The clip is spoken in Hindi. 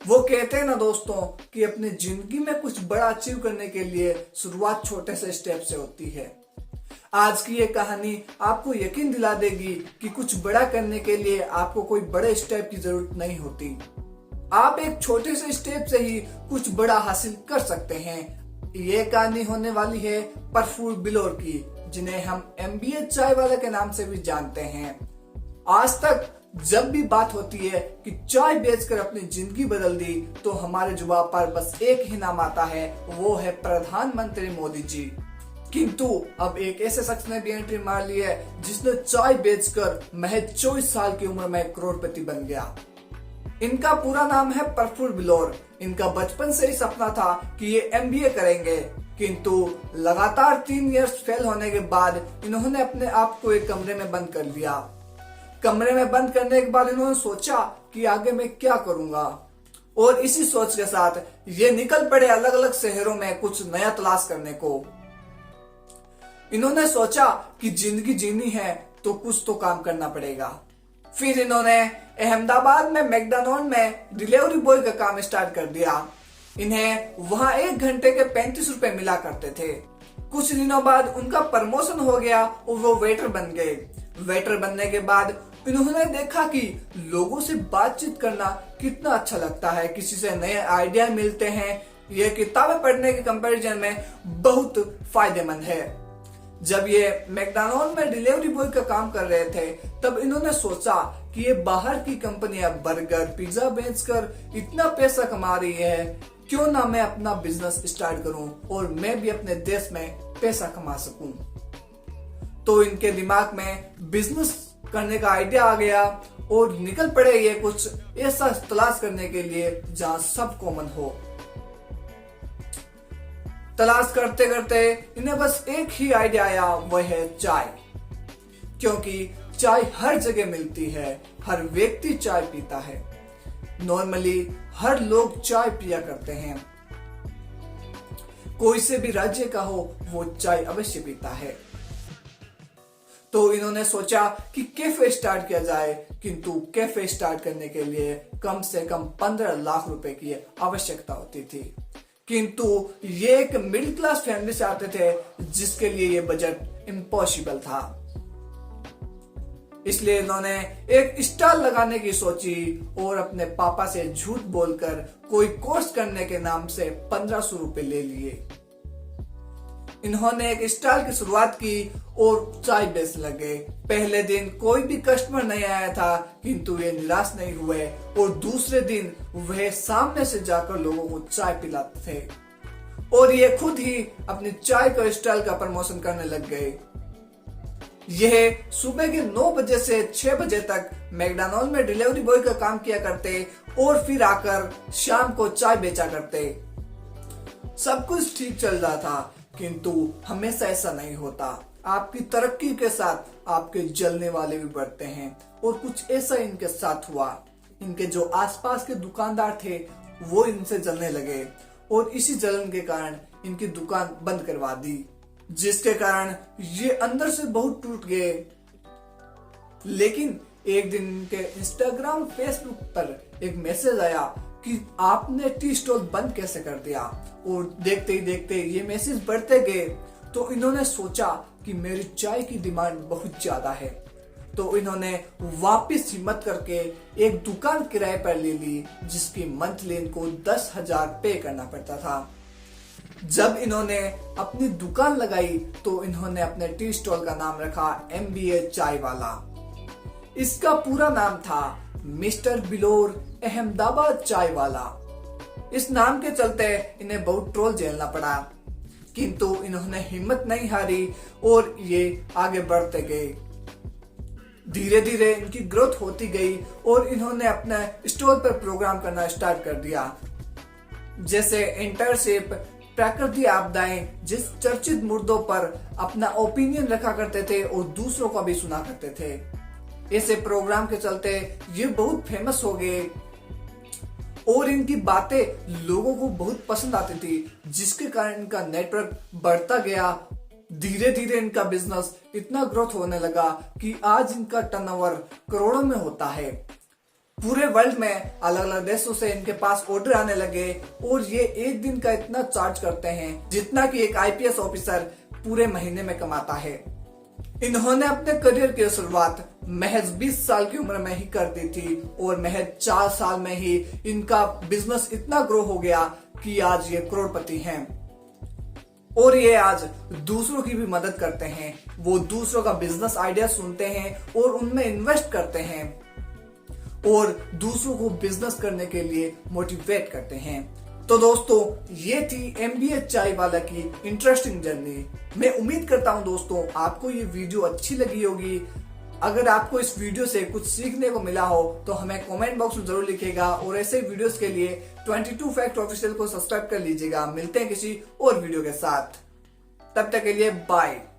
वो कहते हैं ना दोस्तों कि अपनी जिंदगी में कुछ बड़ा अचीव करने के लिए शुरुआत छोटे से स्टेप से होती है। आज की ये कहानी आपको यकीन दिला देगी कि कुछ बड़ा करने के लिए आपको कोई बड़े स्टेप की जरूरत नहीं होती। आप एक छोटे से स्टेप से ही कुछ बड़ा हासिल कर सकते हैं। ये कहानी होने वाली है प्रफुल्ल बिलोर की, जिन्हें हम MBA चाय वाले के नाम से भी जानते हैं। आज तक जब भी बात होती है कि चाय बेचकर अपनी जिंदगी बदल दी, तो हमारे जुबान पर बस एक ही नाम आता है, वो है प्रधानमंत्री मोदी जी। किंतु अब एक ऐसे शख्स ने भी एंट्री मार ली है जिसने चाय बेचकर महज 24 साल की उम्र में करोड़पति बन गया। इनका पूरा नाम है प्रफुल्ल बिलोर। इनका बचपन से ही सपना था कि ये MBA करेंगे, किंतु लगातार 3 इयर्स फेल होने के बाद इन्होंने अपने आप को एक कमरे में बंद कर लिया। कमरे में बंद करने के बाद इन्होंने सोचा कि आगे मैं क्या करूंगा, और इसी सोच के साथ ये निकल पड़े अलग अलग शहरों में कुछ नया तलाश करने को। इन्होंने सोचा कि जिंदगी जीनी है तो कुछ तो काम करना पड़ेगा। फिर इन्होंने अहमदाबाद में मैकडॉनल्ड में डिलीवरी बॉय का काम स्टार्ट कर दिया। इन्हें वहां 1 घंटे के 35 रुपए मिला करते थे। कुछ दिनों बाद उनका प्रमोशन हो गया और वो वेटर बन गए। वेटर बनने के बाद इन्होंने देखा कि लोगों से बातचीत करना कितना अच्छा लगता है, किसी से नए आइडिया मिलते हैं। ये किताबें पढ़ने के कंपैरिजन में बहुत फायदेमंद है। जब ये मैकडॉनल्ड में डिलीवरी बॉय का काम कर रहे थे, तब इन्होंने सोचा कि ये बाहर की कंपनियां बर्गर पिज्जा बेचकर इतना पैसा कमा रही है, क्यों ना मैं अपना बिजनेस स्टार्ट करूं और मैं भी अपने देश में पैसा कमा सकूं। तो इनके दिमाग में बिजनेस करने का आइडिया आ गया और निकल पड़े ये कुछ ऐसा तलाश करने के लिए जहां सब कॉमन हो। तलाश करते करते इन्हें बस एक ही आइडिया आया, वह है चाय। क्योंकि चाय हर जगह मिलती है, हर व्यक्ति चाय पीता है। नॉर्मली हर लोग चाय पिया करते हैं। कोई से भी राज्य का हो, वो चाय अवश्य पीता है। तो इन्होंने सोचा कि कैफे स्टार्ट किया जाए, किंतु कैफे स्टार्ट करने के लिए कम से कम 15 लाख रुपए की आवश्यकता होती थी। किंतु ये एक मिडिल क्लास फैमिली से आते थे, जिसके लिए ये बजट इम्पॉसिबल था। इसलिए इन्होंने एक स्टॉल लगाने की सोची और अपने पापा से झूठ बोलकर कोई कोर्स करने के नाम से 1500 रुपए ले लिए। इन्होंने एक स्टॉल की शुरुआत की और चाय बेचने लगे। पहले दिन कोई भी कस्टमर नहीं आया था, किंतु ये निराश नहीं हुए और दूसरे दिन वह सामने से जाकर लोगों को चाय पिलाते थे और ये खुद ही अपनी चाय का स्टॉल का प्रमोशन करने लग गए। यह सुबह के 9 बजे से 6 बजे तक मैकडॉनल्ड में डिलीवरी बॉय का काम किया करते और फिर आकर शाम को चाय बेचा करते। सब कुछ ठीक चल रहा था, किंतु हमेशा ऐसा नहीं होता। आपकी तरक्की के साथ आपके जलने वाले भी बढ़ते हैं, और कुछ ऐसा इनके साथ हुआ। इनके जो आसपास के दुकानदार थे वो इनसे जलने लगे और इसी जलन के कारण इनकी दुकान बंद करवा दी, जिसके कारण ये अंदर से बहुत टूट गए। लेकिन एक दिन इनके इंस्टाग्राम फेसबुक पर एक मैसेज आया कि आपने टी स्टॉल बंद कैसे कर दिया, और देखते ही देखते ये मैसेज बढ़ते गए। तो इन्होंने सोचा कि मेरी चाय की डिमांड बहुत ज्यादा है, तो इन्होंने वापस हिम्मत करके एक दुकान किराए पर ले ली, जिसकी मंथली इनको 10,000 पे करना पड़ता था। जब इन्होंने अपनी दुकान लगाई तो इन्होंने अपने टी स्टॉल का नाम रखा MBA चाय वाला। इसका पूरा नाम था मिस्टर बिलोर अहमदाबाद चाय वाला। इस नाम के चलते इन्हें बहुत ट्रोल झेलना पड़ा, किंतु इन्होंने हिम्मत नहीं हारी और ये आगे बढ़ते गए। धीरे धीरे इनकी ग्रोथ होती गई और इन्होंने अपने स्टॉल पर प्रोग्राम करना स्टार्ट कर दिया, जैसे इंटर्नशिप, प्राकृतिक आपदाएं, जिस चर्चित मुद्दों पर अपना ओपिनियन रखा करते थे और दूसरों का भी सुना करते थे। ऐसे प्रोग्राम के चलते ये बहुत फेमस हो गए और इनकी बातें लोगों को बहुत पसंद आती थी, जिसके कारण इनका नेटवर्क बढ़ता गया। धीरे धीरे इनका बिजनेस इतना ग्रोथ होने लगा कि आज इनका टर्नओवर करोड़ों में होता है। पूरे वर्ल्ड में अलग अलग देशों से इनके पास ऑर्डर आने लगे और ये एक दिन का इतना चार्ज करते हैं जितना कि एक आईपीएस ऑफिसर पूरे महीने में कमाता है। इन्होंने अपने करियर की शुरुआत महज 20 साल की उम्र में ही कर दी थी और महज 4 साल में ही इनका बिजनेस इतना ग्रो हो गया कि आज ये करोड़पति हैं। और ये आज दूसरों की भी मदद करते हैं। वो दूसरों का बिजनेस आइडिया सुनते हैं और उनमें इन्वेस्ट करते हैं और दूसरों को बिजनेस करने के लिए मोटिवेट करते हैं। तो दोस्तों, ये थी एमबीए चाय वाला की इंटरेस्टिंग जर्नी। मैं उम्मीद करता हूं दोस्तों आपको ये वीडियो अच्छी लगी होगी। अगर आपको इस वीडियो से कुछ सीखने को मिला हो तो हमें कमेंट बॉक्स में जरूर लिखिएगा और ऐसे वीडियोस के लिए 22 फैक्ट ऑफिशियल को सब्सक्राइब कर लीजिएगा। मिलते हैं किसी और वीडियो के साथ, तब तक के लिए बाय।